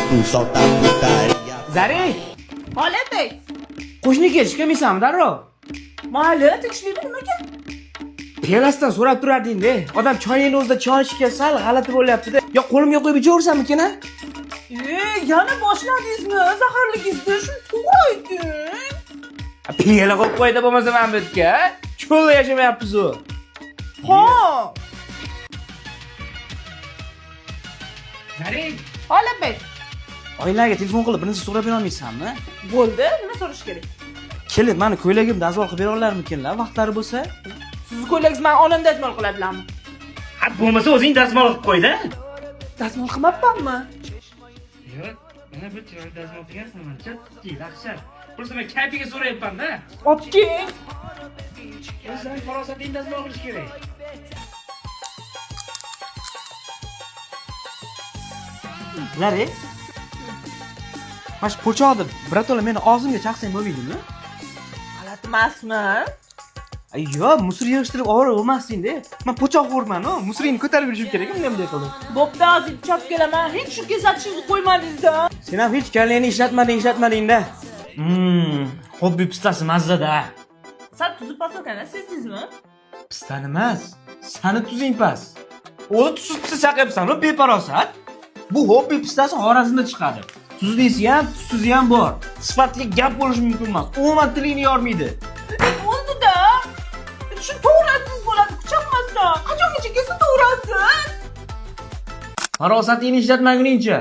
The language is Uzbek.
soltando caria. Zaring, Holatbek. qo'shniga chiqmaysanmi darrov? Mayli, tekshirib nimaga? Piyolasidan so'rab turarding-da. Odam choyning o'zida choy ichishga sal g'alati bo'lyapti-da. Yo qo'limga qo'yib ichaversammikin a? Yana boshladingizmi? Zaharligingizni shuni to'g'ri ayting. Piyola qo'yib qo'ydi bo'lmasa men bu yerga. Cho'lda yashamayapmiz-ku. Xo'p. Zaring, Holatbek. oilaga telefon qilib bir narsa so'rab bera olmaysanmi? Bo'ldi, nima so'rash kerak? Kelib, meni ko'ylagimni dazmol qilib bera olarmikinlar, vaqtlari bo'lsa? Sizni ko'ylagingiz men onam dazmol qiladilarmi? Ha, bo'lmasa o'zing dazmol qilib qo'y-da. Dazmol qilmabmanmi? Yo'q, mana bu chiroyli dazmol qilgansan, jiddiy dahshat. Просто men kayfiga so'rayapman-da. Olib kel. O'zing farosatingni dazmol qilish kerak. Lari? Mash po'choqni birato'la meni og'zimga chaqsang bo'lmaydimi? G'alati emasmi? Yo'q, musor yig'ishtirib ovora bo'lmasding-da. Men po'choq xo'rman-ku, musoringni ko'tarib yurishim kerak, men bunday qildim. Bo'pti, hozir chop kelaman. Hech shu kesatishingizni qo'ymadingiz-da. Sen ham hech kallangni ishlatmading-da. Hobbi pistasi mazza-da. Sal tuzib pasokan, sezdingizmi? Pistani emas, sani tuzing pas. O'zi tuzsiz pista chaqyapsan-ku, beparosat. Bu hobbi pistasi Xorazmda chiqadi. Tuzlisi ham, tuzsizi ham bor. Sifatli gap bo'lishi mumkin emas. Umuman tilingni yormaydi. Bo'ldi-da. Shu to'g'rasiz bo'ladi, kuchaqmasdan. Qachongacha kelsa to'g'rasiz? Farosatingni ishlatmaguningcha.